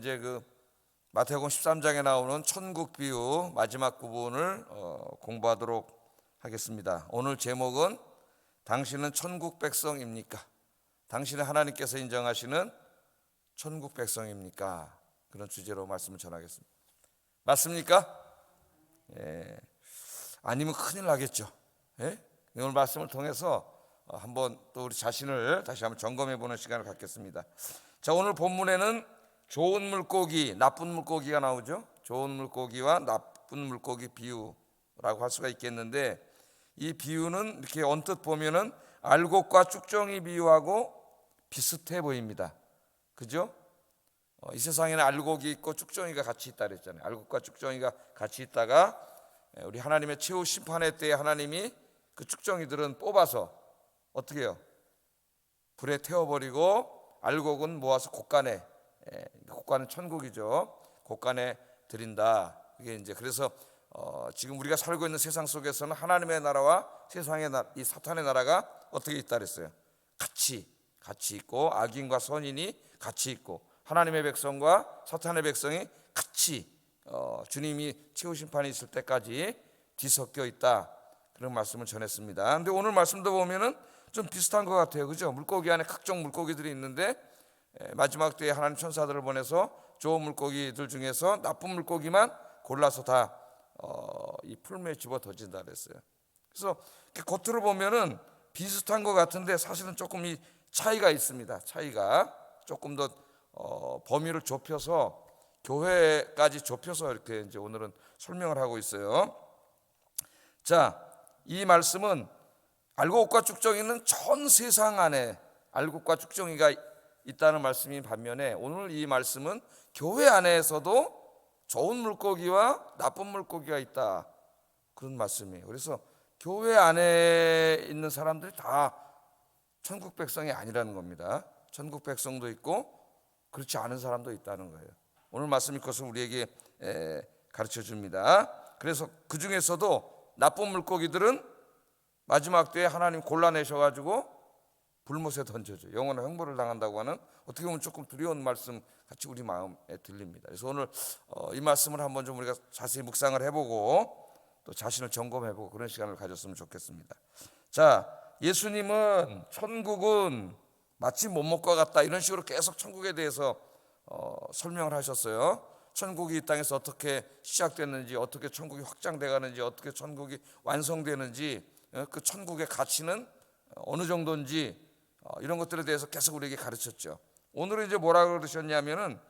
이제 그 마태복음 13장에 나오는 천국 비유 마지막 부분을 공부하도록 하겠습니다. 오늘 제목은 당신은 천국 백성입니까? 당신은 하나님께서 인정하시는 천국 백성입니까? 그런 주제로 말씀을 전하겠습니다. 맞습니까? 예. 아니면 큰일 나겠죠. 예? 오늘 말씀을 통해서 한번 또 우리 자신을 다시 한번 점검해 보는 시간을 갖겠습니다. 자, 오늘 본문에는 좋은 물고기, 나쁜 물고기가 나오죠. 좋은 물고기와 나쁜 물고기 비유라고 할 수가 있겠는데, 이 비유는 이렇게 언뜻 보면은 알곡과 쭉정이 비유하고 비슷해 보입니다. 그죠? 이 세상에는 알곡이 있고 쭉정이가 같이 있다 그랬잖아요. 알곡과 쭉정이가 같이 있다가 우리 하나님의 최후 심판의 때에 하나님이 그 쭉정이들은 뽑아서 어떻게 해요? 불에 태워버리고 알곡은 모아서 곳간에, 곳간은 천국이죠. 곳간에 드린다. 이게 이제 그래서 지금 우리가 살고 있는 세상 속에서는 하나님의 나라와 세상의 나라, 이 사탄의 나라가 어떻게 있다 그랬어요? 같이 있고, 악인과 선인이 같이 있고, 하나님의 백성과 사탄의 백성이 같이 주님이 최후 심판이 있을 때까지 뒤섞여 있다. 그런 말씀을 전했습니다. 그런데 오늘 말씀도 보면은 좀 비슷한 것 같아요. 그죠? 물고기 안에 각종 물고기들이 있는데 마지막 때에 하나님 천사들을 보내서 좋은 물고기들 중에서 나쁜 물고기만 골라서 다 이 풀무에 집어 던진다 그랬어요. 그래서 겉으로 보면은 비슷한 것 같은데 사실은 조금 이 차이가 있습니다. 차이가 조금 더 범위를 좁혀서 교회까지 좁혀서 이렇게 이제 오늘은 설명을 하고 있어요. 자, 이 말씀은 알곡과 쭉정이는 전 세상 안에 알곡과 쭉정이가 있다는 말씀인 반면에 오늘 이 말씀은 교회 안에서도 좋은 물고기와 나쁜 물고기가 있다, 그런 말씀이에요. 그래서 교회 안에 있는 사람들이 다 천국 백성이 아니라는 겁니다. 천국 백성도 있고 그렇지 않은 사람도 있다는 거예요. 오늘 말씀이 그것을 우리에게 가르쳐 줍니다. 그래서 그 중에서도 나쁜 물고기들은 마지막 때에 하나님 골라내셔가지고 불못에 던져줘 영원한 형벌을 당한다고 하는, 어떻게 보면 조금 두려운 말씀 같이 우리 마음에 들립니다. 그래서 오늘 이 말씀을 한번 좀 우리가 자세히 묵상을 해보고 또 자신을 점검해보고 그런 시간을 가졌으면 좋겠습니다. 자, 예수님은 천국은 마치 못먹과 같다, 이런 식으로 계속 천국에 대해서 설명을 하셨어요. 천국이 이 땅에서 어떻게 시작됐는지, 어떻게 천국이 확장돼 가는지, 어떻게 천국이 완성되는지, 그 천국의 가치는 어느 정도인지, 이런 것들에 대해서 계속 우리에게 가르쳤죠. 오늘은 이제 뭐라고 그러셨냐면은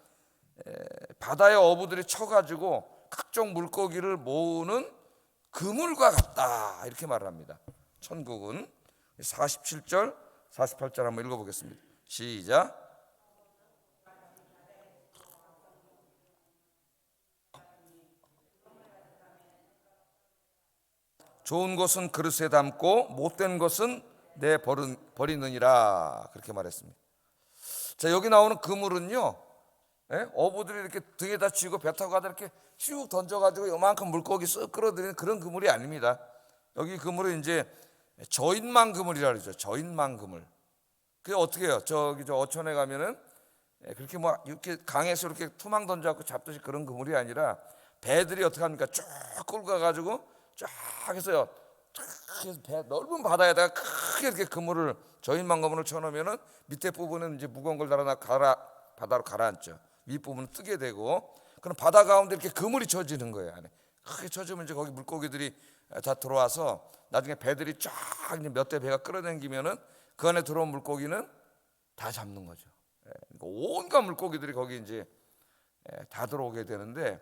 바다의 어부들이 쳐가지고 각종 물고기를 모으는 그물과 같다, 이렇게 말을 합니다. 천국은 47절 48절 한번 읽어보겠습니다. 시작. 좋은 것은 그릇에 담고 못된 것은 버리느니라, 그렇게 말했습니다. 자, 여기 나오는 그물은요, 어부들이 이렇게 등에다 쥐고 배 타고 가다 이렇게 슉 던져가지고 요만큼 물고기 쓱 끌어들이는 그런 그물이 아닙니다. 여기 그물은 이제 저인망 그물이라 그러죠. 저인망 그물. 그게 어떻게 해요? 저 어촌에 가면은 그렇게 뭐 이렇게 강에서 이렇게 투망 던져갖고 잡듯이 그런 그물이 아니라 배들이 어떻게 합니까? 쭉 끌고 가가지고 쫙 해서요, 배 넓은 바다에다가 크게 이렇게 그물을, 저인망 그물을 쳐놓으면은 밑에 부분은 이제 무거운 걸 달아나 바다로 가라앉죠. 윗부분은 뜨게 되고, 그럼 바다 가운데 이렇게 그물이 쳐지는 거예요. 안에 크게 쳐지면 이제 거기 물고기들이 다 들어와서 나중에 배들이 쫙 몇 대 배가 끌어당기면은 그 안에 들어온 물고기는 다 잡는 거죠. 온갖 물고기들이 거기 이제 다 들어오게 되는데,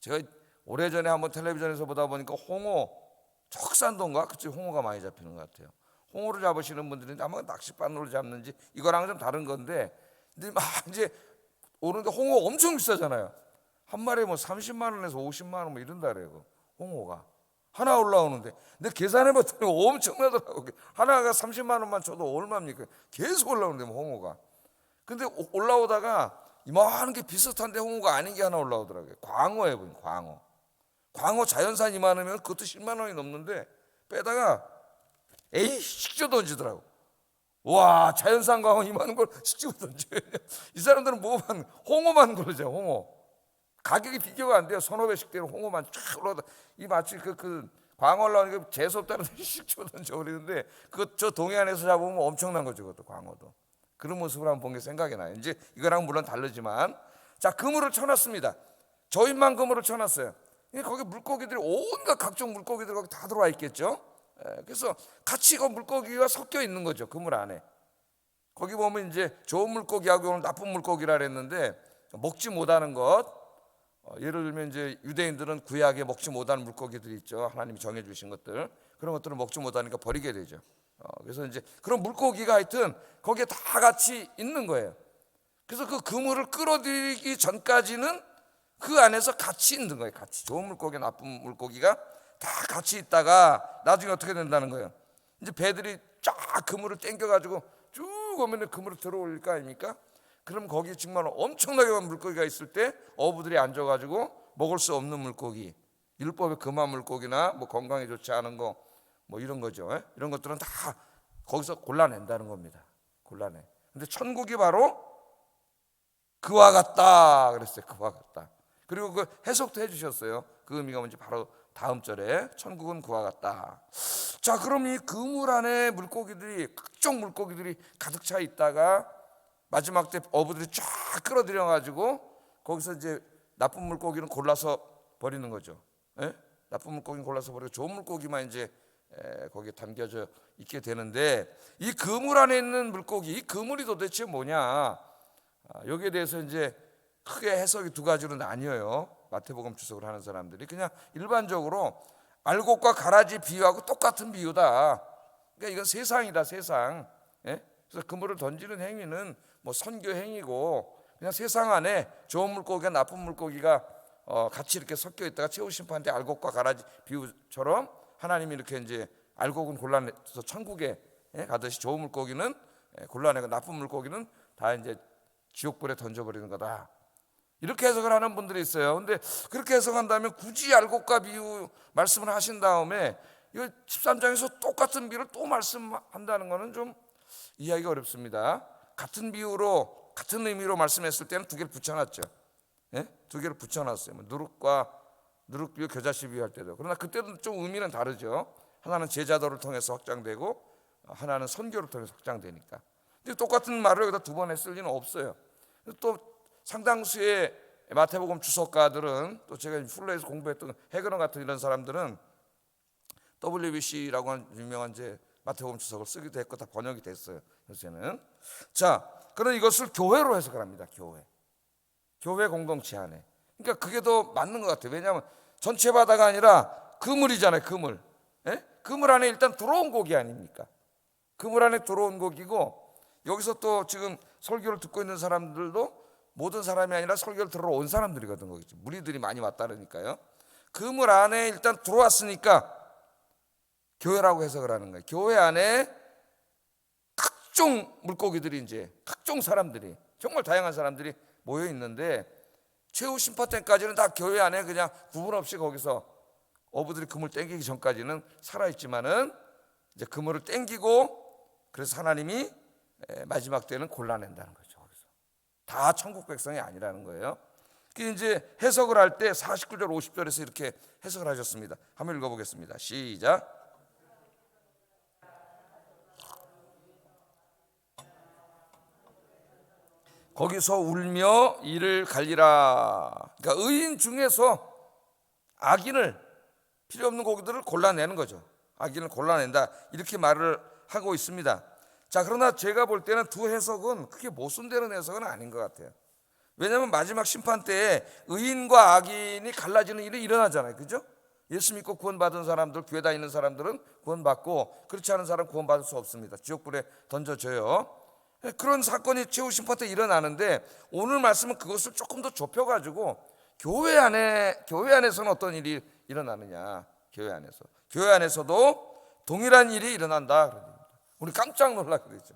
제가 오래전에 한번 텔레비전에서 보다 보니까 홍어, 척산도인가 그쪽 홍어가 많이 잡히는 것 같아요. 홍어를 잡으시는 분들은 아마 낚싯바늘로 잡는지 이거랑 좀 다른 건데, 근데 막 이제 오는데 홍어 엄청 비싸잖아요. 한 마리에 뭐 30만 원에서 50만 원 뭐 이런다 그래요. 홍어가 하나 올라오는데, 근데 계산해봤더니 엄청나더라고요. 하나가 30만 원만 줘도 얼마입니까? 계속 올라오는데 뭐 홍어가. 근데 올라오다가 이만한 게 비슷한데 홍어가 아닌 게 하나 올라오더라고요. 광어예요. 광어 자연산 이만하면 그것도 10만 원이 넘는데 빼다가 에이 식조 던지더라고. 와, 자연산 광어 이만한 걸 씻고 던져요. 이 사람들은 뭐만, 홍어만 그러죠. 홍어 가격이 비교가 안 돼요. 1,500씩 되는 홍어만 쫙 올라가. 이 마치 그 광어 올라오는 게 재수없다는 듯이 씩 던져 버리는데, 그거 저 동해안에서 잡으면 엄청난 거죠. 그것도 광어도. 그런 모습을 한번 본 게 생각이 나요. 이제 이거랑 물론 다르지만, 자, 그물을 쳐놨습니다. 저인만 그물을 쳐놨어요. 거기 물고기들이, 온갖 각종 물고기들 거기 다 들어와 있겠죠. 그래서 같이 그 물고기와 섞여 있는 거죠. 그물 안에. 거기 보면 이제 좋은 물고기하고 오늘 나쁜 물고기라 그랬는데, 먹지 못하는 것, 예를 들면 이제 유대인들은 구약에 먹지 못하는 물고기들이 있죠. 하나님이 정해주신 것들, 그런 것들을 먹지 못하니까 버리게 되죠. 그래서 이제 그런 물고기가 하여튼 거기에 다 같이 있는 거예요. 그래서 그 그물을 끌어들이기 전까지는 그 안에서 같이 있는 거예요. 같이 좋은 물고기, 나쁜 물고기가 다 같이 있다가 나중에 어떻게 된다는 거예요? 이제 배들이 쫙 그물을 당겨가지고 쭉 오면 그물을 들어올릴 거 아닙니까? 그럼 거기 정말 엄청나게 많은 물고기가 있을 때 어부들이 앉아가지고 먹을 수 없는 물고기, 율법에 금한 물고기나 뭐 건강에 좋지 않은 거, 뭐 이런 거죠. 이런 것들은 다 거기서 골라낸다는 겁니다. 골라내. 근데 천국이 바로 그와 같다 그랬어요. 그와 같다. 그리고 그 해석도 해주셨어요. 그 의미가 뭔지 바로 다음 절에, 천국은 그와 같다. 자, 그럼 이 그물 안에 물고기들이, 각종 물고기들이 가득 차 있다가 마지막 때 어부들이 쫙 끌어들여 가지고 거기서 이제 나쁜 물고기는 골라서 버리는 거죠. 나쁜 물고기는 골라서 버리고 좋은 물고기만 이제 거기에 담겨져 있게 되는데, 이 그물 안에 있는 물고기, 이 그물이 도대체 뭐냐? 여기에 대해서 이제 크게 해석이 두 가지로 나뉘어요. 마태복음 주석을 하는 사람들이 그냥 일반적으로 알곡과 가라지 비유하고 똑같은 비유다. 그러니까 이건 세상이다, 세상. 그래서 그물을 던지는 행위는 뭐 선교 행위고, 그냥 세상 안에 좋은 물고기가 나쁜 물고기가 같이 이렇게 섞여 있다가 최후 심판 때 알곡과 가라지 비유처럼 하나님이 이렇게 이제 알곡은 골라내서 천국에 가듯이 좋은 물고기는 골라내고 나쁜 물고기는 다 이제 지옥불에 던져버리는 거다. 이렇게 해석을 하는 분들이 있어요. 근데 그렇게 해석한다면 굳이 알곡과 비유 말씀을 하신 다음에 이 13장에서 똑같은 비유를 또 말씀한다는 것은 좀 이해하기가 어렵습니다. 같은 비유로, 같은 의미로 말씀했을 때는 두 개를 붙여놨죠. 두 개를 붙여놨어요. 누룩 비유, 겨자씨 비유할 때도. 그러나 그때도 좀 의미는 다르죠. 하나는 제자도를 통해서 확장되고 하나는 선교를 통해서 확장되니까. 근데 똑같은 말을 여기다 두 번 했을 리는 없어요. 또 상당수의 마태복음 주석가들은, 또 제가 플로에서 공부했던 해그런 같은 이런 사람들은 WBC라고 하는 유명한 이제 마태복음 주석을 쓰기도 했고 다 번역이 됐어요, 요새는. 자, 그럼 이것을 교회로 해석을 합니다. 교회 공동체 안에. 그러니까 그게 더 맞는 것 같아요. 왜냐하면 전체 바다가 아니라 그물이잖아요. 그물. 그물 안에 일단 들어온 곡이 아닙니까? 그물 안에 들어온 곡이고, 여기서 또 지금 설교를 듣고 있는 사람들도 모든 사람이 아니라 설교를 들으러 온 사람들이거든. 거기죠. 무리들이 많이 왔다니까요. 그물 안에 일단 들어왔으니까 교회라고 해석을 하는 거예요. 교회 안에 각종 물고기들이, 이제 각종 사람들이, 정말 다양한 사람들이 모여 있는데, 최후 심판 때까지는 다 교회 안에 그냥 구분 없이 거기서 어부들이 그물 땡기기 전까지는 살아있지만은 이제 그물을 땡기고, 그래서 하나님이 마지막 때는 골라낸다는 거죠. 거기서 다 천국 백성이 아니라는 거예요. 그 이제 해석을 할 때 49절 50절에서 이렇게 해석을 하셨습니다. 한번 읽어보겠습니다. 시작. 거기서 울며 이를 갈리라. 그러니까 의인 중에서 악인을, 필요 없는 고기들을 골라내는 거죠. 악인을 골라낸다, 이렇게 말을 하고 있습니다. 자, 그러나 제가 볼 때는 두 해석은 크게 모순되는 해석은 아닌 것 같아요. 왜냐하면 마지막 심판 때에 의인과 악인이 갈라지는 일이 일어나잖아요. 그죠? 예수 믿고 구원받은 사람들, 교회 다니는 사람들은 구원받고, 그렇지 않은 사람은 구원받을 수 없습니다. 지옥불에 던져져요. 그런 사건이 최후 심판 때 일어나는데, 오늘 말씀은 그것을 조금 더 좁혀가지고 교회 안에서는 어떤 일이 일어나느냐. 교회 안에서도 동일한 일이 일어난다. 우리 깜짝 놀라게 되죠.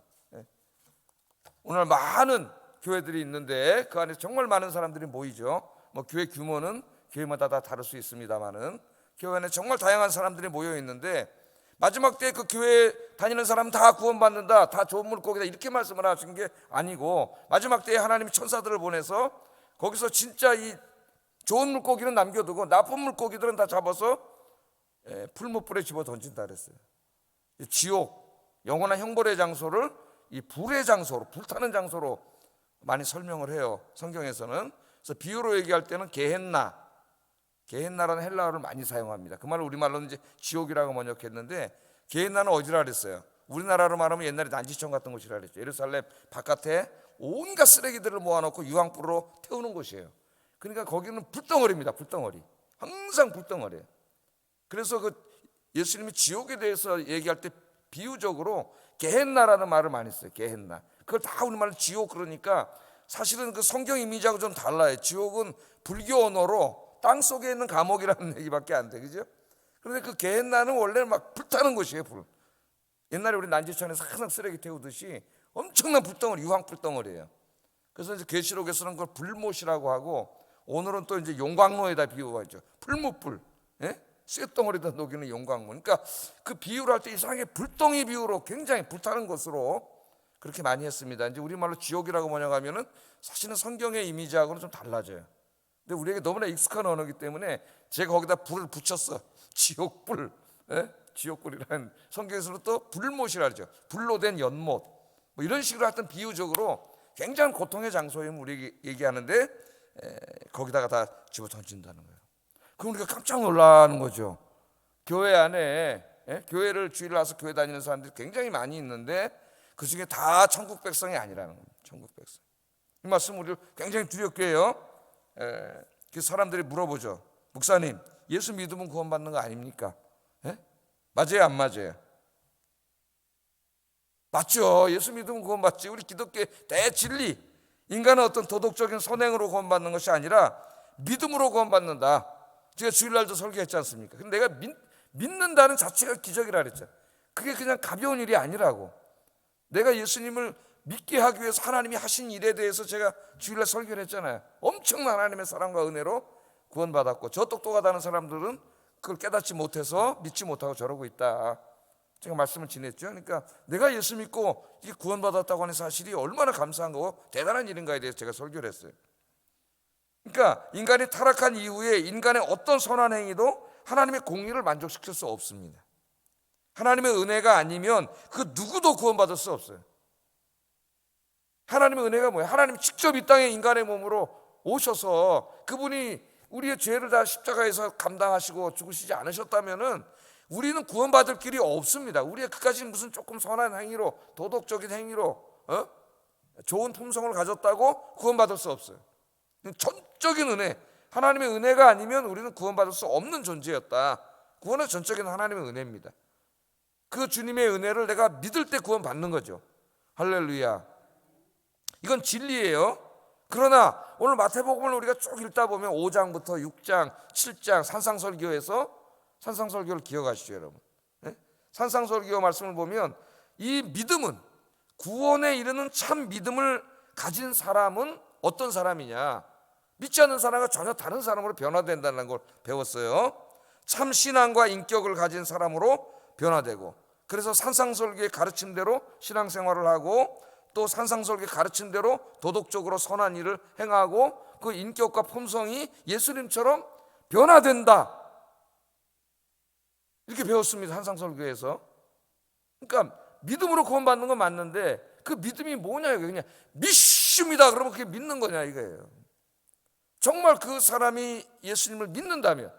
오늘 많은 교회들이 있는데 그 안에 정말 많은 사람들이 모이죠. 뭐 교회 규모는 교회마다 다 다를 수 있습니다만은 교회 안에 정말 다양한 사람들이 모여 있는데, 마지막 때 그 교회 다니는 사람 다 구원받는다, 다 좋은 물고기다, 이렇게 말씀을 하신 게 아니고, 마지막 때에 하나님이 천사들을 보내서 거기서 진짜 이 좋은 물고기는 남겨두고 나쁜 물고기들은 다 잡아서 풀무불에 집어 던진다 그랬어요. 지옥, 영원한 형벌의 장소를 이 불의 장소로, 불타는 장소로 많이 설명을 해요, 성경에서는. 그래서 비유로 얘기할 때는 게헨나라는 헬라어를 많이 사용합니다. 그 말을 우리말로는 이제 지옥이라고 번역했는데, 게헨나는 어디라 그랬어요? 우리나라로 말하면 옛날에 난지청 같은 곳이라 그랬죠. 예루살렘 바깥에 온갖 쓰레기들을 모아놓고 유황불로 태우는 곳이에요. 그러니까 거기는 불덩어리입니다. 불덩어리, 항상 불덩어리예요. 그래서 그 예수님이 지옥에 대해서 얘기할 때 비유적으로 게헨나라는 말을 많이 써요. 게헨나. 그걸 다 우리말로 지옥 그러니까 사실은 그 성경 이미지하고 좀 달라요. 지옥은 불교 언어로 땅 속에 있는 감옥이라는 얘기밖에 안 돼, 그죠? 그런데 그 게헨나는 원래 막 불타는 곳이에요. 불. 옛날에 우리 난지천에서 항상 쓰레기 태우듯이 엄청난 불덩어리, 유황 불덩어리예요. 그래서 이제 계시록에서는 그걸 불못이라고 하고, 오늘은 또 이제 용광로에다 비유하죠. 풀무불, 쇳덩어리다 녹이는 용광로. 그러니까 그 비유를 할 때 이상하게 불덩이 비유로 굉장히 불타는 것으로 그렇게 많이 했습니다. 이제 우리말로 지옥이라고 번역하면은 사실은 성경의 이미지하고는 좀 달라져요. 근데 우리에게 너무나 익숙한 언어이기 때문에 제가 거기다 불을 붙였어. 지옥불, 지옥불이라는, 성경에서는 또 불못이라 그러죠. 불로 된 연못, 뭐 이런 식으로 하여튼 비유적으로 굉장히 고통의 장소임을 우리에게 얘기하는데, 거기다가 다 집어 던진다는 거예요. 그럼 우리가 깜짝 놀라는 거죠. 교회 안에, 교회를 주일 와서 교회 다니는 사람들이 굉장히 많이 있는데 그 중에 다 천국 백성이 아니라는 겁니다. 천국 백성. 이 말씀 우리 굉장히 두렵게 해요. 그 사람들이 물어보죠. 목사님, 예수 믿으면 구원받는 거 아닙니까? 맞아요, 안 맞아요? 맞죠. 예수 믿으면 구원받지. 우리 기독교의 대진리, 인간은 어떤 도덕적인 선행으로 구원받는 것이 아니라 믿음으로 구원받는다. 제가 주일날도 설교했지 않습니까? 근데 내가 믿는다는 자체가 기적이라 그랬죠. 그게 그냥 가벼운 일이 아니라고. 내가 예수님을 믿게 하기 위해서 하나님이 하신 일에 대해서 제가 주일날 설교를 했잖아요. 엄청난 하나님의 사랑과 은혜로 구원받았고, 저 똑똑하다는 사람들은 그걸 깨닫지 못해서 믿지 못하고 저러고 있다. 제가 말씀을 지냈죠. 그러니까 내가 예수 믿고 이게 구원받았다고 하는 사실이 얼마나 감사한 거고 대단한 일인가에 대해서 제가 설교를 했어요. 그러니까 인간이 타락한 이후에 인간의 어떤 선한 행위도 하나님의 공의를 만족시킬 수 없습니다. 하나님의 은혜가 아니면 그 누구도 구원받을 수 없어요. 하나님의 은혜가 뭐예요? 하나님이 직접 이 땅에 인간의 몸으로 오셔서 그분이 우리의 죄를 다 십자가에서 감당하시고 죽으시지 않으셨다면은 우리는 구원받을 길이 없습니다. 우리의 그까지 무슨 조금 선한 행위로, 도덕적인 행위로, 좋은 품성을 가졌다고 구원받을 수 없어요. 전적인 은혜, 하나님의 은혜가 아니면 우리는 구원받을 수 없는 존재였다. 구원은 전적인 하나님의 은혜입니다. 그 주님의 은혜를 내가 믿을 때 구원받는 거죠. 할렐루야. 이건 진리예요. 그러나 오늘 마태복음을 우리가 쭉 읽다 보면 5장부터 6장, 7장 산상설교에서, 산상설교를 기억하시죠, 여러분? 산상설교 말씀을 보면 이 믿음은, 구원에 이르는 참 믿음을 가진 사람은 어떤 사람이냐? 믿지 않는 사람과 전혀 다른 사람으로 변화된다는 걸 배웠어요. 참 신앙과 인격을 가진 사람으로 변화되고, 그래서 산상설교의 가르침대로 신앙생활을 하고, 또 산상설교의 가르침대로 도덕적으로 선한 일을 행하고 그 인격과 품성이 예수님처럼 변화된다. 이렇게 배웠습니다, 산상설교에서. 그러니까 믿음으로 구원받는 건 맞는데 그 믿음이 뭐냐, 그냥 믿습니다 그러면 그게 믿는 거냐 이거예요. 정말 그 사람이 예수님을 믿는다면,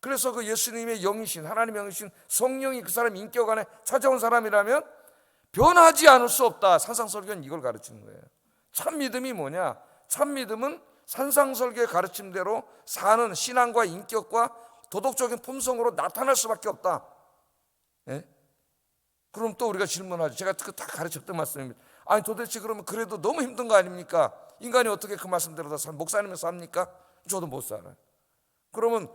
그래서 그 예수님의 영이신, 하나님의 영이신 성령이 그 사람 인격 안에 찾아온 사람이라면 변하지 않을 수 없다. 산상설교는 이걸 가르치는 거예요. 참 믿음이 뭐냐? 참 믿음은 산상설교의 가르침대로 사는 신앙과 인격과 도덕적인 품성으로 나타날 수밖에 없다. 그럼 또 우리가 질문하죠. 제가 다 가르쳤던 말씀입니다. 아니 도대체 그러면 그래도 너무 힘든 거 아닙니까? 인간이 어떻게 그 말씀대로 다 목사님은 삽니까? 저도 못 살아요. 그러면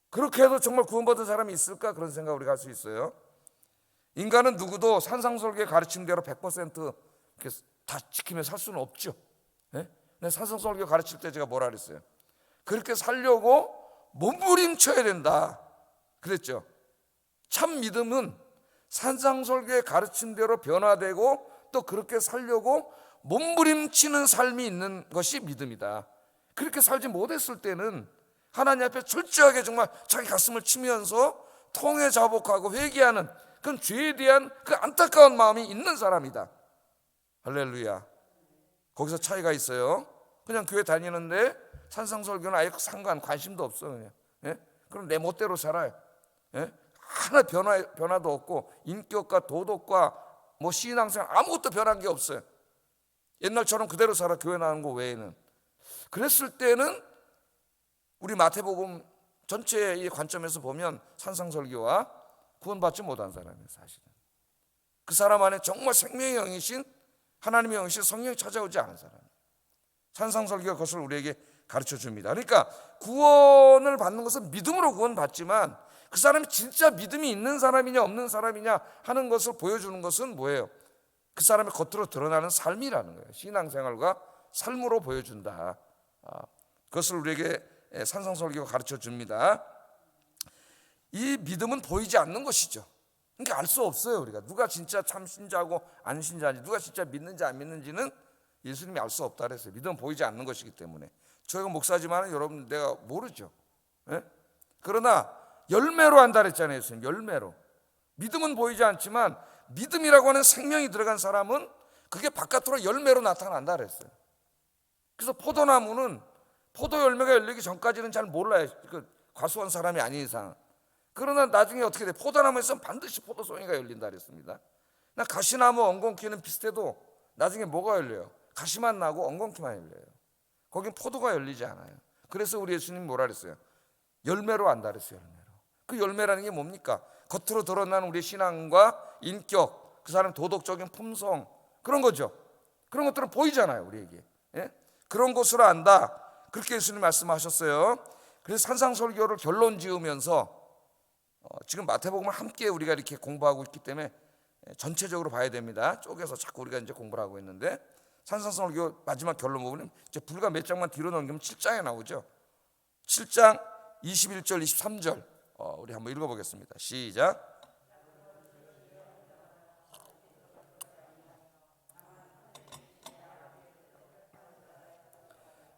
그렇게 해도 정말 구원받은 사람이 있을까? 그런 생각을 우리가 할 수 있어요. 인간은 누구도 산상설교의 가르침대로 100% 다 지키며 살 수는 없죠. 근데 산상설교 가르칠 때 제가 뭐라 그랬어요? 그렇게 살려고 몸부림쳐야 된다 그랬죠. 참 믿음은 산상설교의 가르침대로 변화되고 또 그렇게 살려고 몸부림치는 삶이 있는 것이 믿음이다. 그렇게 살지 못했을 때는 하나님 앞에 철저하게 정말 자기 가슴을 치면서 통회 자복하고 회개하는 그런 죄에 대한 그 안타까운 마음이 있는 사람이다. 할렐루야. 거기서 차이가 있어요. 그냥 교회 다니는데 산상설교는 아예 관심도 없어. 그냥. 예? 그럼 내 멋대로 살아요. 예? 하나 변화도 없고 인격과 도덕과 뭐 신앙생활 아무것도 변한 게 없어요. 옛날처럼 그대로 살아, 교회 나가는 거 외에는. 그랬을 때는 우리 마태복음 전체의 관점에서 보면 산상설교와 구원받지 못한 사람이에요. 사실은 그 사람 안에 정말 생명의 영이신 하나님의 영이신 성령이 찾아오지 않은 사람이에요. 산상설교가 그것을 우리에게 가르쳐 줍니다. 그러니까 구원을 받는 것은 믿음으로 구원받지만 그 사람이 진짜 믿음이 있는 사람이냐 없는 사람이냐 하는 것을 보여주는 것은 뭐예요? 그 사람의 겉으로 드러나는 삶이라는 거예요. 신앙생활과 삶으로 보여준다. 그것을 우리에게 산상설교가 가르쳐 줍니다. 이 믿음은 보이지 않는 것이죠. 그러니까 알 수 없어요. 우리가 누가 진짜 참 신자고 안 신자인지, 누가 진짜 믿는지 안 믿는지는 예수님이 알 수 없다 그랬어요. 믿음은 보이지 않는 것이기 때문에. 저희가 목사지만 여러분 내가 모르죠. 예? 그러나 열매로 한다 그랬잖아요. 예수님. 열매로. 믿음은 보이지 않지만 믿음이라고 하는 생명이 들어간 사람은 그게 바깥으로 열매로 나타난다 그랬어요. 그래서 포도나무는 포도 열매가 열리기 전까지는 잘 몰라요. 그 과수원 사람이 아닌 이상. 그러나 나중에 어떻게 돼? 포도나무에서는 반드시 포도송이가 열린다 그랬습니다. 나 가시나무 엉겅퀴는 비슷해도 나중에 뭐가 열려요? 가시만 나고 엉겅퀴만 열려요. 거긴 포도가 열리지 않아요. 그래서 우리 예수님이 뭐라 그랬어요? 열매로 안다 그랬어요. 열매로. 그 열매라는 게 뭡니까? 겉으로 드러나는 우리의 신앙과 인격, 그 사람의 도덕적인 품성, 그런 거죠. 그런 것들은 보이잖아요, 우리에게. 예? 그런 것으로 안다. 그렇게 예수님 말씀하셨어요. 그래서 산상설교를 결론 지으면서 지금 마태복음을 함께 우리가 이렇게 공부하고 있기 때문에 전체적으로 봐야 됩니다. 쪼개서 자꾸 우리가 이제 공부를 하고 있는데, 산상설교 마지막 결론 부분은 이제 불과 몇 장만 뒤로 넘기면 7장에 나오죠. 7장 21절 23절 우리 한번 읽어보겠습니다. 시작.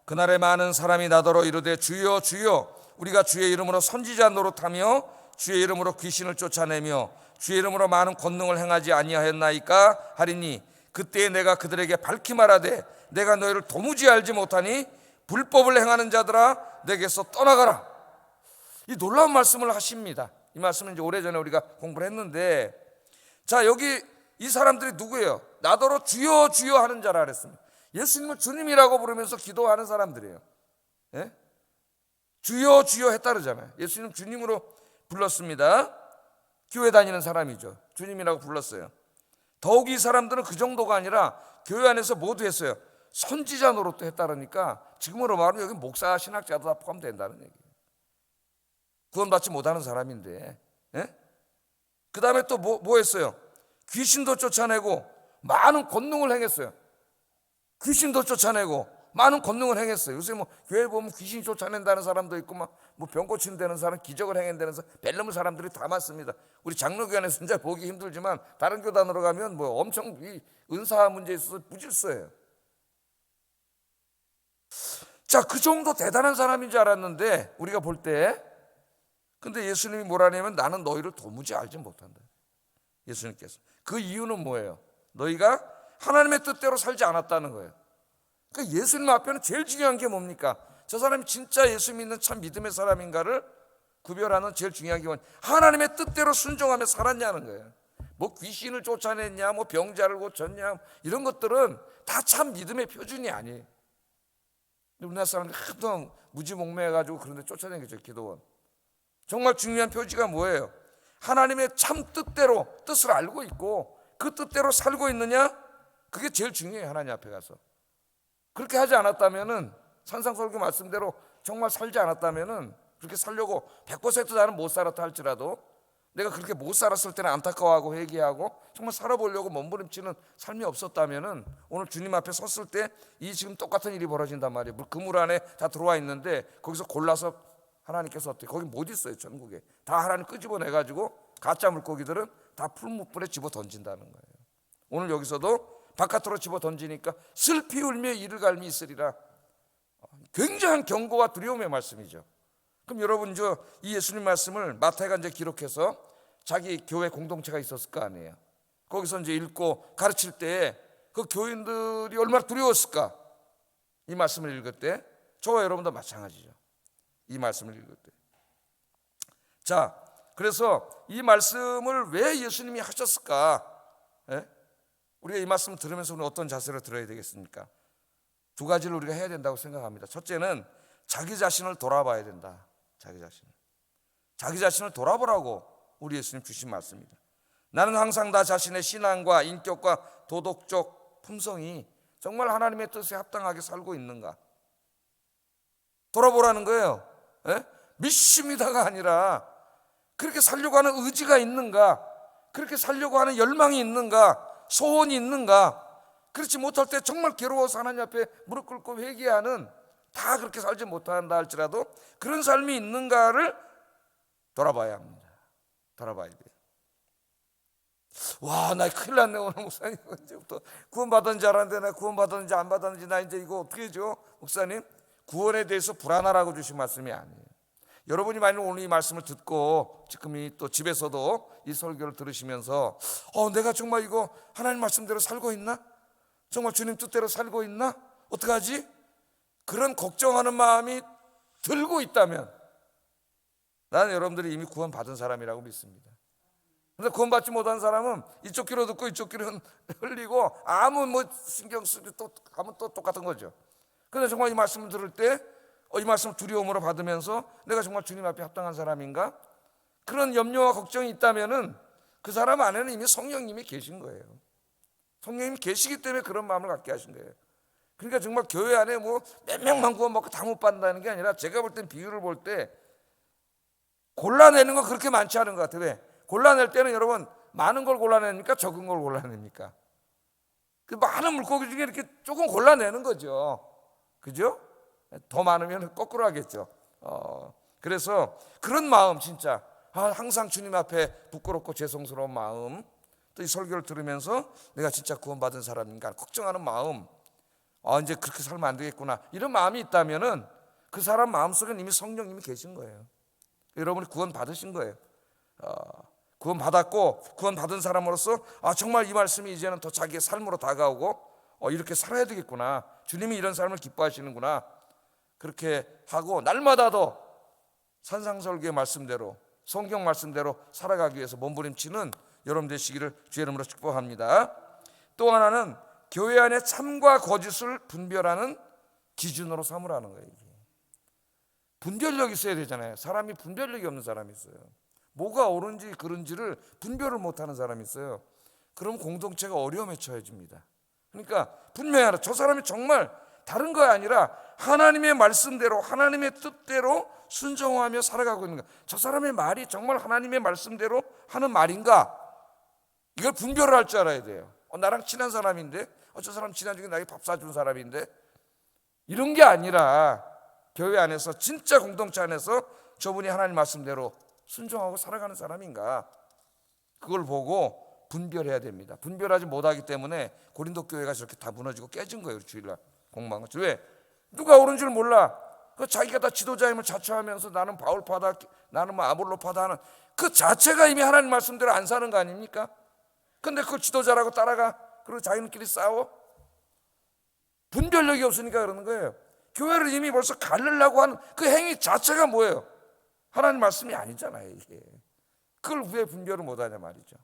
그날에 많은 사람이 나더러 이르되 주여 주여 우리가 주의 이름으로 선지자 노릇하며 주의 이름으로 귀신을 쫓아내며 주의 이름으로 많은 권능을 행하지 아니하였나이까 하리니 그때에 내가 그들에게 밝히 말하되 내가 너희를 도무지 알지 못하니 불법을 행하는 자들아 내게서 떠나가라. 이 놀라운 말씀을 하십니다. 이 말씀은 이제 오래전에 우리가 공부를 했는데, 자, 여기 이 사람들이 누구예요? 나더러 주여 주여 하는 자라 그랬습니다. 예수님을 주님이라고 부르면서 기도하는 사람들이에요. 예? 주여 주여 했다 그러잖아요. 예수님 주님으로 불렀습니다. 교회 다니는 사람이죠. 주님이라고 불렀어요. 더욱 이 사람들은 그 정도가 아니라 교회 안에서 모두 했어요. 선지자 노릇도 했다 그러니까 지금으로 말하면 여기 목사, 신학자도 다 포함된다는 얘기예요. 구원받지 못하는 사람인데. 예? 그 다음에 또 뭐 했어요? 귀신도 쫓아내고 많은 권능을 행했어요. 귀신도 쫓아내고 많은 권능을 행했어요. 요새 뭐 교회 보면 귀신 쫓아낸다는 사람도 있고 뭐 병 고친다는 사람, 기적을 행한다는 사람, 벨름 사람들이 다 많습니다. 우리 장로교안에서는 잘 보기 힘들지만 다른 교단으로 가면 뭐 엄청 이 은사 문제에 있어서 무질서해요. 자, 그 정도 대단한 사람인 줄 알았는데 우리가 볼 때, 근데 예수님이 뭐라냐면 나는 너희를 도무지 알지 못한다. 예수님께서. 그 이유는 뭐예요? 너희가 하나님의 뜻대로 살지 않았다는 거예요. 그러니까 예수님 앞에는 제일 중요한 게 뭡니까? 저 사람이 진짜 예수 믿는 참 믿음의 사람인가를 구별하는 제일 중요한 게 뭐냐? 하나님의 뜻대로 순종하며 살았냐는 거예요. 뭐 귀신을 쫓아냈냐, 뭐 병자를 고쳤냐, 이런 것들은 다 참 믿음의 표준이 아니에요. 우리나라 사람들이 하도 무지몽매해가지고 그런 데 쫓아낸 거죠, 기도원. 정말 중요한 표지가 뭐예요? 하나님의 참 뜻대로 뜻을 알고 있고 그 뜻대로 살고 있느냐? 그게 제일 중요해요. 하나님 앞에 가서. 그렇게 하지 않았다면은, 산상설교 말씀대로 정말 살지 않았다면은, 그렇게 살려고 100% 나는 못 살았다 할지라도 내가 그렇게 못 살았을 때는 안타까워하고 회개하고 정말 살아보려고 몸부림치는 삶이 없었다면은 오늘 주님 앞에 섰을 때 이 지금 똑같은 일이 벌어진단 말이에요. 그물 안에 다 들어와 있는데 거기서 골라서 하나님께서 어떻게, 거기 못 있어요. 천국에 다 하나님 끄집어내가지고 가짜 물고기들은 다 풀무불에 집어 던진다는 거예요. 오늘 여기서도 바깥으로 집어 던지니까 슬피 울며 이를 갈미 있으리라. 굉장한 경고와 두려움의 말씀이죠. 그럼 여러분 이 예수님 말씀을 마태가 이제 기록해서 자기 교회 공동체가 있었을 거 아니에요. 거기서 이제 읽고 가르칠 때 그 교인들이 얼마나 두려웠을까? 이 말씀을 읽을 때 저와 여러분도 마찬가지죠. 이 말씀을 읽을 때. 자, 그래서 이 말씀을 왜 예수님이 하셨을까? 예? 우리가 이 말씀을 들으면서 우리는 어떤 자세로 들어야 되겠습니까? 두 가지를 우리가 해야 된다고 생각합니다. 첫째는 자기 자신을 돌아봐야 된다. 자기 자신을 돌아보라고 우리 예수님 주신 말씀입니다. 나는 항상 나 자신의 신앙과 인격과 도덕적 품성이 정말 하나님의 뜻에 합당하게 살고 있는가 돌아보라는 거예요. 예? 믿습니다가 아니라 그렇게 살려고 하는 의지가 있는가, 그렇게 살려고 하는 열망이 있는가, 소원이 있는가. 그렇지 못할 때 정말 괴로워서 하나님 앞에 무릎 꿇고 회개하는, 다 그렇게 살지 못한다 할지라도 그런 삶이 있는가를 돌아봐야 합니다. 돌아봐야 돼요. 와, 나 큰일 났네. 오늘 목사님 언제부터 구원 받았는지 알았는데 나 구원 받았는지 안 받았는지 나 이제 이거 어떻게 해줘? 목사님, 구원에 대해서 불안하라고 주신 말씀이 아니에요. 여러분이 만약 오늘 이 말씀을 듣고 지금 또 집에서도 이 설교를 들으시면서 내가 정말 이거 하나님 말씀대로 살고 있나? 정말 주님 뜻대로 살고 있나? 어떡하지? 그런 걱정하는 마음이 들고 있다면 나는 여러분들이 이미 구원 받은 사람이라고 믿습니다. 그런데 구원받지 못한 사람은 이쪽 귀로 듣고 이쪽 귀로 흘리고 아무 신경 쓰고 또 가면 또 똑같은 거죠. 그런데 정말 이 말씀을 들을 때 이 말씀을 두려움으로 받으면서 내가 정말 주님 앞에 합당한 사람인가? 그런 염려와 걱정이 있다면은 그 사람 안에는 이미 성령님이 계신 거예요. 성령님이 계시기 때문에 그런 마음을 갖게 하신 거예요. 그러니까 정말 교회 안에 몇 명만 구원 받고 다 못 받는다는 게 아니라 제가 볼 땐 비유를 볼 때 골라내는 건 그렇게 많지 않은 것 같아요. 왜? 골라낼 때는 여러분 많은 걸 골라냅니까? 적은 걸 골라냅니까? 그 많은 물고기 중에 이렇게 조금 골라내는 거죠. 그죠? 더 많으면 거꾸로 하겠죠. 그래서 그런 마음 진짜 항상 주님 앞에 부끄럽고 죄송스러운 마음, 또 이 설교를 들으면서 내가 진짜 구원받은 사람인가 걱정하는 마음, 이제 그렇게 살면 안 되겠구나 이런 마음이 있다면은 그 사람 마음속에 이미 성령님이 계신 거예요. 여러분이 구원 받으신 거예요. 구원 받았고 구원 받은 사람으로서 정말 이 말씀이 이제는 더 자기의 삶으로 다가오고 이렇게 살아야 되겠구나, 주님이 이런 삶을 기뻐하시는구나, 그렇게 하고 날마다 더 산상설교의 말씀대로 성경 말씀대로 살아가기 위해서 몸부림치는 여러분 되시기를 주의 이름으로 축복합니다. 또 하나는 교회 안에 참과 거짓을 분별하는 기준으로 삼으라는 거예요. 분별력이 있어야 되잖아요. 사람이 분별력이 없는 사람이 있어요. 뭐가 옳은지 그른지를 분별을 못하는 사람이 있어요. 그럼 공동체가 어려움에 처해집니다. 그러니까 분명히 알아. 저 사람이 정말 다른 거 아니라 하나님의 말씀대로 하나님의 뜻대로 순종하며 살아가고 있는가, 저 사람의 말이 정말 하나님의 말씀대로 하는 말인가, 이걸 분별을 할 줄 알아야 돼요. 나랑 친한 사람인데 저 사람 친한 중에 나에게 밥 사준 사람인데, 이런 게 아니라 교회 안에서 진짜 공동체 안에서 저분이 하나님 말씀대로 순종하고 살아가는 사람인가, 그걸 보고 분별해야 됩니다. 분별하지 못하기 때문에 고린도 교회가 저렇게 다 무너지고 깨진 거예요. 주일날 공방은. 왜? 누가 옳은 줄 몰라. 그 자기가 다 지도자임을 자처하면서 나는 바울파다, 나는 아볼로파다 하는 그 자체가 이미 하나님 말씀대로 안 사는 거 아닙니까? 근데 그걸 지도자라고 따라가. 그리고 자기들끼리 싸워. 분별력이 없으니까 그러는 거예요. 교회를 이미 벌써 가르려고 하는 그 행위 자체가 뭐예요? 하나님 말씀이 아니잖아요, 이게. 그걸 왜 분별을 못하냐 말이죠.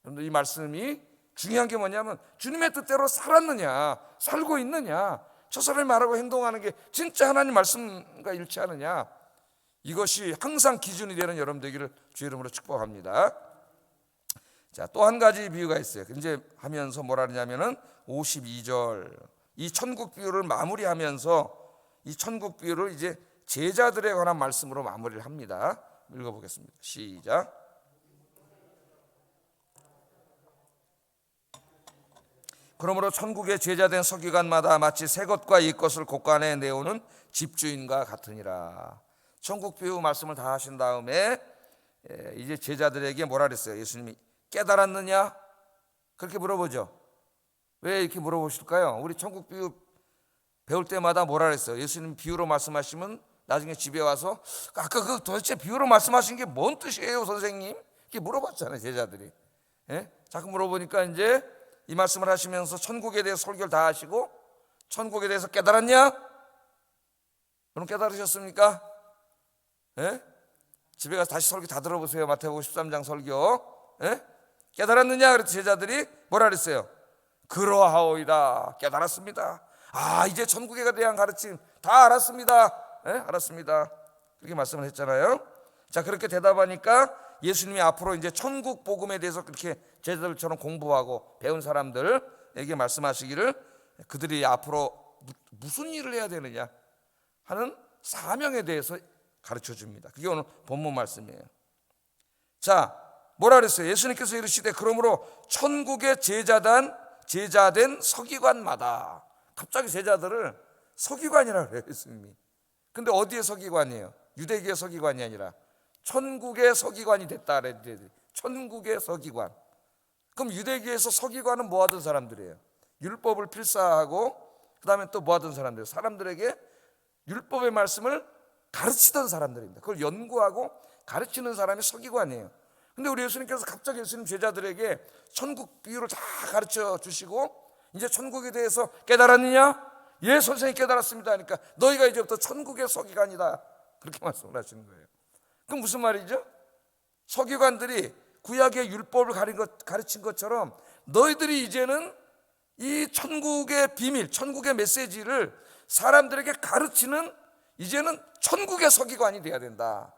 그런데 이 말씀이 중요한 게 뭐냐면 주님의 뜻대로 살았느냐, 살고 있느냐, 저 사람이 말하고 행동하는 게 진짜 하나님 말씀과 일치하느냐, 이것이 항상 기준이 되는 여러분 되기를 주의 이름으로 축복합니다. 자, 또 한 가지 비유가 있어요. 이제 하면서 뭐라 하냐면은 52절 이 천국 비유를 마무리하면서 이 천국 비유를 이제 제자들에 관한 말씀으로 마무리를 합니다. 읽어보겠습니다. 시작. 그러므로 천국의 제자된 서기관마다 마치 새 것과 옛 것을 곳간에 내오는 집주인과 같으니라. 천국 비유 말씀을 다 하신 다음에 이제 제자들에게 뭐라 그랬어요? 예수님이 깨달았느냐? 그렇게 물어보죠. 왜 이렇게 물어보실까요? 우리 천국 비유 배울 때마다 뭐라 그랬어요? 예수님 비유로 말씀하시면 나중에 집에 와서 아까 그 도대체 비유로 말씀하신 게 뭔 뜻이에요, 선생님? 이렇게 물어봤잖아요, 제자들이. 예? 자꾸 물어보니까 이제 이 말씀을 하시면서 천국에 대해서 설교를 다 하시고, 천국에 대해서 깨달았냐? 여러분 깨달으셨습니까? 예? 집에 가서 다시 설교 다 들어보세요. 마태복음 13장 설교. 예? 깨달았느냐? 그랬더니 제자들이 뭐라 그랬어요? 그러하오이다. 깨달았습니다. 아, 이제 천국에 대한 가르침 다 알았습니다. 예? 알았습니다. 그렇게 말씀을 했잖아요. 자, 그렇게 대답하니까 예수님이 앞으로 이제 천국 복음에 대해서 그렇게 제자들처럼 공부하고 배운 사람들에게 말씀하시기를, 그들이 앞으로 무슨 일을 해야 되느냐 하는 사명에 대해서 가르쳐 줍니다. 그게 오늘 본문 말씀이에요. 자, 뭐라 그랬어요? 예수님께서 이르시되 그러므로 천국의 제자된 서기관마다, 갑자기 제자들을 서기관이라고 그래요, 예수님이. 근데 어디의 서기관이에요? 유대교의 서기관이 아니라 천국의 서기관이 됐다 그랬어요. 천국의 서기관. 그럼 유대교에서 서기관은 뭐 하던 사람들이에요? 율법을 필사하고 그 다음에 또 뭐 하던 사람들이에요? 사람들에게 율법의 말씀을 가르치던 사람들입니다. 그걸 연구하고 가르치는 사람이 서기관이에요. 근데 우리 예수님께서 갑자기 예수님 제자들에게 천국 비유를 다 가르쳐 주시고, 이제 천국에 대해서 깨달았느냐? 예, 선생님 깨달았습니다 하니까 너희가 이제부터 천국의 서기관이다, 그렇게 말씀을 하시는 거예요. 그럼 무슨 말이죠? 서기관들이 구약의 율법을 가르친 것처럼 너희들이 이제는 이 천국의 비밀, 천국의 메시지를 사람들에게 가르치는, 이제는 천국의 서기관이 돼야 된다,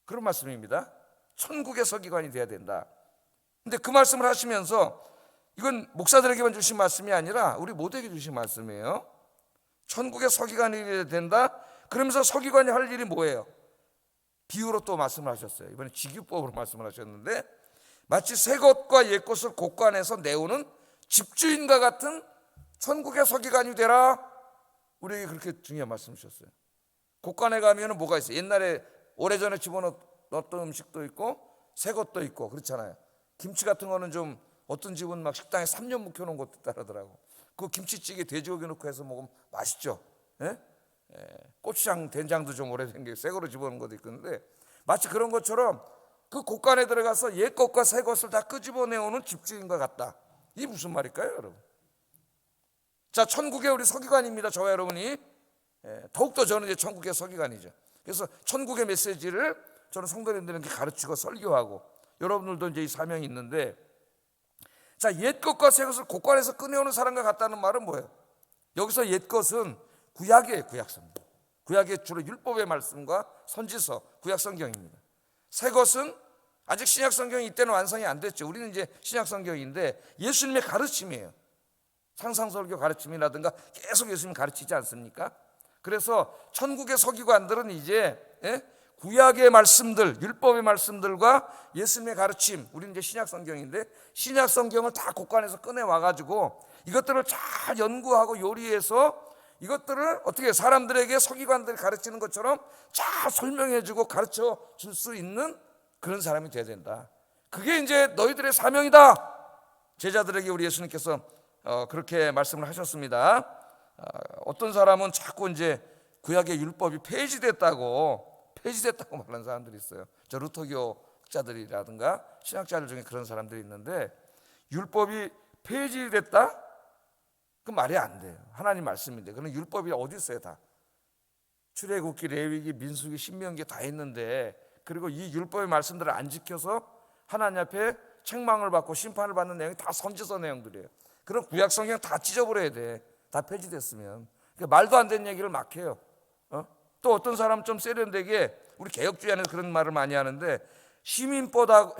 그런 말씀입니다. 천국의 서기관이 돼야 된다. 근데 그 말씀을 하시면서 이건 목사들에게만 주신 말씀이 아니라 우리 모두에게 주신 말씀이에요. 천국의 서기관이 돼야 된다. 그러면서 서기관이 할 일이 뭐예요? 비유로 또 말씀을 하셨어요. 이번에 직유법으로 말씀을 하셨는데, 마치 새 것과 옛 것을 곳간에서 내오는 집주인과 같은 천국의 서기관이 되라. 우리에게 그렇게 중요한 말씀 주셨어요. 곳간에 가면 뭐가 있어요? 옛날에 오래전에 집어넣었던 음식도 있고 새 것도 있고 그렇잖아요. 김치 같은 거는 좀 어떤 집은 막 식당에 3년 묵혀놓은 것도 따르더라고. 그 김치찌개 돼지고기 넣고 해서 먹으면 맛있죠. 예? 고추장, 된장도 좀 오래된 게 새 거로 집어넣은 것도 있는데, 마치 그런 것처럼 그 곳간에 들어가서 옛 것과 새 것을 다 끄집어내오는 집주인과 같다. 이게 무슨 말일까요, 여러분? 자, 천국의 우리 서기관입니다, 저와 여러분이. 더욱더 저는 이제 천국의 서기관이죠. 그래서 천국의 메시지를 저는 성도님들에게 가르치고 설교하고, 여러분들도 이제 이 사명이 있는데, 자, 옛 것과 새 것을 곳간에서 꺼내오는 사람과 같다는 말은 뭐예요? 여기서 옛 것은 구약이에요, 구약성경. 구약의 주로 율법의 말씀과 선지서, 구약성경입니다. 새 것은 아직 신약성경이 이때는 완성이 안 됐죠. 우리는 이제 신약성경인데 예수님의 가르침이에요. 상상설교 가르침이라든가 계속 예수님 가르치지 않습니까? 그래서 천국의 서기관들은 이제 구약의 말씀들, 율법의 말씀들과 예수님의 가르침, 우리는 이제 신약성경인데 신약성경을 다 곳간에서 꺼내와가지고 이것들을 잘 연구하고 요리해서 이것들을 어떻게 사람들에게 서기관들이 가르치는 것처럼 잘 설명해주고 가르쳐 줄 수 있는 그런 사람이 돼야 된다. 그게 이제 너희들의 사명이다. 제자들에게 우리 예수님께서 그렇게 말씀을 하셨습니다. 어떤 사람은 자꾸 이제 구약의 율법이 폐지됐다고 말하는 사람들이 있어요. 저 루터교 학자들이라든가 신학자들 중에 그런 사람들이 있는데, 율법이 폐지됐다? 그 말이 안 돼요. 하나님 말씀인데. 그런 율법이 어디 있어요? 다 출애굽기, 레위기, 민수기, 신명기 다 있는데, 그리고 이 율법의 말씀들을 안 지켜서 하나님 앞에 책망을 받고 심판을 받는 내용이 다 선지서 내용들이에요. 그럼 구약 성경 다 찢어버려야 돼. 다 폐지됐으면. 그러니까 말도 안 되는 얘기를 막 해요. 또 어떤 사람은 좀 세련되게, 우리 개혁주의 안에서 그런 말을 많이 하는데, 시민법과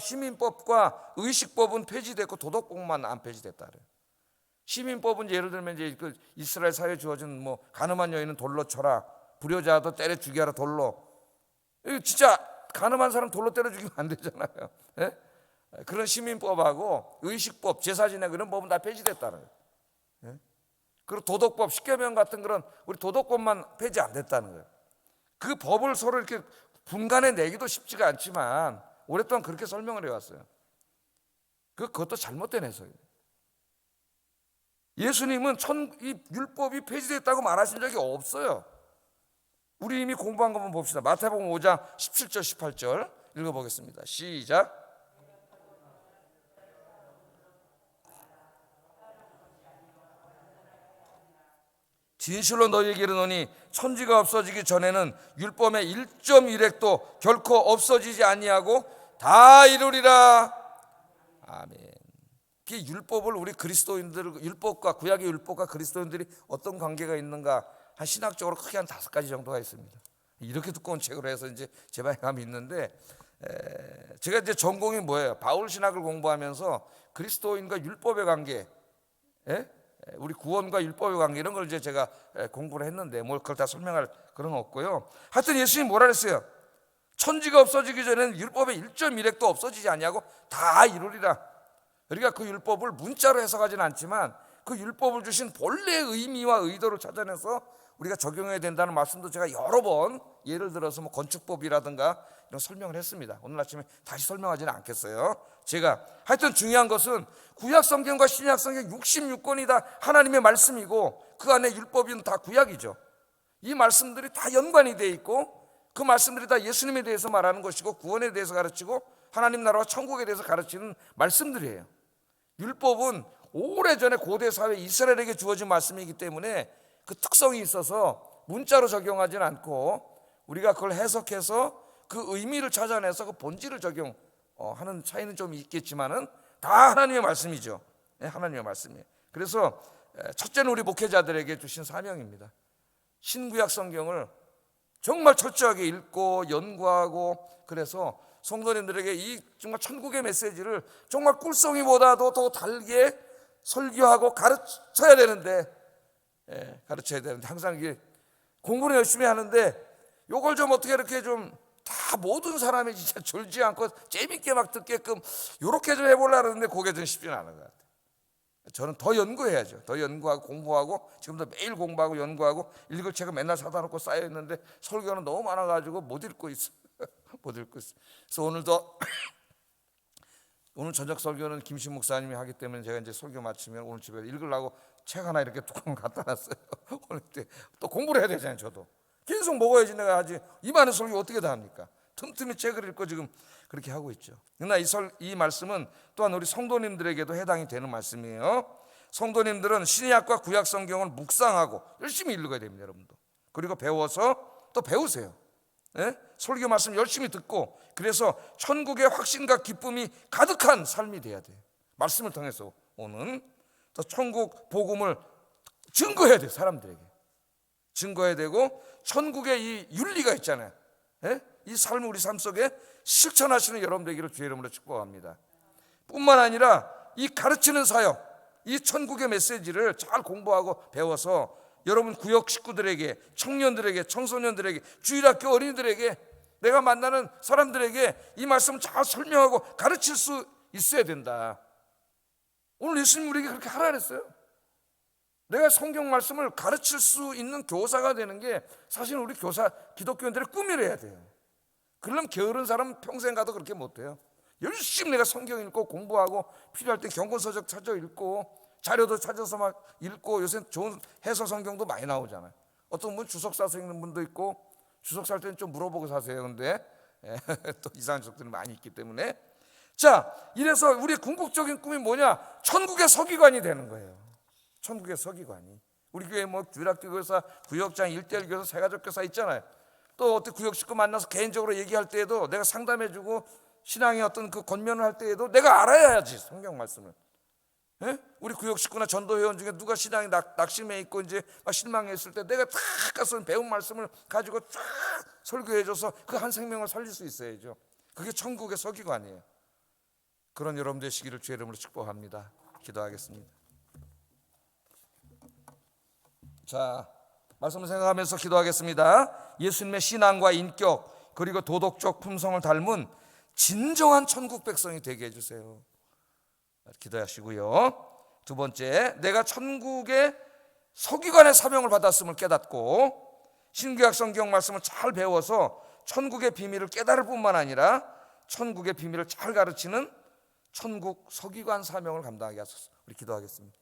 의식법은 폐지됐고 도덕법만 안 폐지됐다 그래요. 시민법은 예를 들면 이제 그 이스라엘 사회에 주어진 뭐 가늠한 여인은 돌로 쳐라, 불효자도 때려 죽여라, 돌로. 이거 진짜 가늠한 사람 돌로 때려 죽이면 안 되잖아요. 예? 그런 시민법하고 의식법, 제사 지내고 이런 법은 다 폐지됐다는 거예요. 예? 그리고 도덕법, 십계명 같은 그런 우리 도덕법만 폐지 안 됐다는 거예요. 그 법을 서로 이렇게 분간해 내기도 쉽지가 않지만 오랫동안 그렇게 설명을 해왔어요. 그것도 잘못된 해석이에요. 예수님은 이 율법이 폐지됐다고 말하신 적이 없어요. 우리 이미 공부한 거 한번 봅시다. 마태복음 5장 17절 18절 읽어보겠습니다. 시작. 진실로 너희에게 이르노니 천지가 없어지기 전에는 율법의 1.1획도 결코 없어지지 아니하고 다 이루리라. 아멘. 그 율법을 우리 그리스도인들, 율법과 구약의 율법과 그리스도인들이 어떤 관계가 있는가, 한 신학적으로 크게 한 5가지 정도가 있습니다. 이렇게 두꺼운 책으로 해서 이제 제방감이 있는데, 제가 이제 전공이 뭐예요? 바울 신학을 공부하면서 그리스도인과 율법의 관계, 우리 구원과 율법의 관계, 이런 걸 이제 제가 공부를 했는데 뭐 그걸 다 설명할 그런 거 없고요. 하여튼 예수님이 뭐라 그랬어요? 천지가 없어지기 전에는 율법의 1.1획도 없어지지 아니하고 다 이루리라. 그러니까 그 율법을 문자로 해석하지는 않지만 그 율법을 주신 본래의 의미와 의도를 찾아내서 우리가 적용해야 된다는 말씀도 제가 여러 번 예를 들어서 뭐 건축법이라든가 이런 설명을 했습니다. 오늘 아침에 다시 설명하지는 않겠어요. 제가 하여튼 중요한 것은 구약 성경과 신약 성경 66권이 다 하나님의 말씀이고 그 안에 율법은 다 구약이죠. 이 말씀들이 다 연관이 되어 있고 그 말씀들이 다 예수님에 대해서 말하는 것이고 구원에 대해서 가르치고 하나님 나라와 천국에 대해서 가르치는 말씀들이에요. 율법은 오래전에 고대 사회 이스라엘에게 주어진 말씀이기 때문에 그 특성이 있어서 문자로 적용하지는 않고 우리가 그걸 해석해서 그 의미를 찾아내서 그 본질을 적용하는 차이는 좀 있겠지만은 다 하나님의 말씀이죠. 하나님의 말씀이에요. 그래서 첫째는 우리 목회자들에게 주신 사명입니다. 신구약 성경을 정말 철저하게 읽고 연구하고, 그래서 성도님들에게 이 정말 천국의 메시지를 정말 꿀송이보다도 더 달게 설교하고 가르쳐야 되는데, 항상 이게 공부를 열심히 하는데 요걸 좀 어떻게 이렇게 좀 다 모든 사람이 진짜 졸지 않고 재밌게 막 듣게끔 요렇게 좀 해보려고 하는데 그게 좀 쉽지는 않은 것 같아요. 저는 더 연구해야죠. 더 연구하고 공부하고, 지금도 매일 공부하고 연구하고, 읽을 책은 맨날 사다 놓고 쌓여 있는데 설교는 너무 많아가지고 못 읽고 있어요. 못 읽고 있어요. 그래서 오늘도 오늘 저녁 설교는 김신 목사님이 하기 때문에 제가 이제 설교 마치면 오늘 집에 읽으려고 책 하나 이렇게 뚜껑 갖다 놨어요. 오늘 또 공부를 해야 되잖아요. 저도 계속 먹어야지 내가 하지. 이 많은 설교 어떻게 다 합니까? 틈틈이 책을 읽고 지금 그렇게 하고 있죠. 그러나 이 말씀은 또한 우리 성도님들에게도 해당이 되는 말씀이에요. 성도님들은 신약과 구약 성경을 묵상하고 열심히 읽어야 됩니다, 여러분도. 그리고 배워서 또 배우세요. 설교 말씀 열심히 듣고, 그래서 천국의 확신과 기쁨이 가득한 삶이 돼야 돼요. 말씀을 통해서 오는 또 천국 복음을 증거해야 돼요. 사람들에게 증거해야 되고, 천국의 이 윤리가 있잖아요. 이 삶을 우리 삶 속에 실천하시는 여러분 되기를 주의 이름으로 축복합니다. 뿐만 아니라 이 가르치는 사역, 이 천국의 메시지를 잘 공부하고 배워서 여러분 구역 식구들에게, 청년들에게, 청소년들에게, 주일학교 어린이들에게, 내가 만나는 사람들에게 이 말씀을 잘 설명하고 가르칠 수 있어야 된다. 오늘 예수님 우리에게 그렇게 하라 그랬어요. 내가 성경 말씀을 가르칠 수 있는 교사가 되는 게 사실 우리 기독교인들의 꿈이래야 돼요. 그러려면 게으른 사람은 평생 가도 그렇게 못해요. 열심히 내가 성경 읽고 공부하고, 필요할 때 경건서적 찾아 읽고, 자료도 찾아서 막 읽고, 요새 좋은 해설 성경도 많이 나오잖아요. 어떤 분 주석 사서 읽는 분도 있고, 주석 살 때는 좀 물어보고 사세요. 근데 또 이상한 적들이 많이 있기 때문에. 자, 이래서 우리의 궁극적인 꿈이 뭐냐? 천국의 서기관이 되는 거예요. 천국의 서기관이. 우리 교회 뭐 주일학교 교사, 구역장, 1:1 교사, 새가족 교사 있잖아요. 또 어떤 구역 식구 만나서 개인적으로 얘기할 때에도 내가 상담해주고 신앙의 어떤 그 권면을 할 때에도 내가 알아야지 성경 말씀을. 우리 구역 식구나 전도 회원 중에 누가 신앙이 낙심해 있고 이제 막 실망했을 때 내가 다 가서 배운 말씀을 가지고 쫙 설교해줘서 그 한 생명을 살릴 수 있어야죠. 그게 천국의 서기관이에요. 그런 여러분 되시기를 주의 이름으로 축복합니다. 기도하겠습니다. 자, 말씀을 생각하면서 기도하겠습니다. 예수님의 신앙과 인격 그리고 도덕적 품성을 닮은 진정한 천국 백성이 되게 해주세요. 기도하시고요. 두 번째, 내가 천국의 서기관의 사명을 받았음을 깨닫고 신구약 성경 말씀을 잘 배워서 천국의 비밀을 깨달을 뿐만 아니라 천국의 비밀을 잘 가르치는 천국 서기관 사명을 감당하게 하소서. 우리 기도하겠습니다.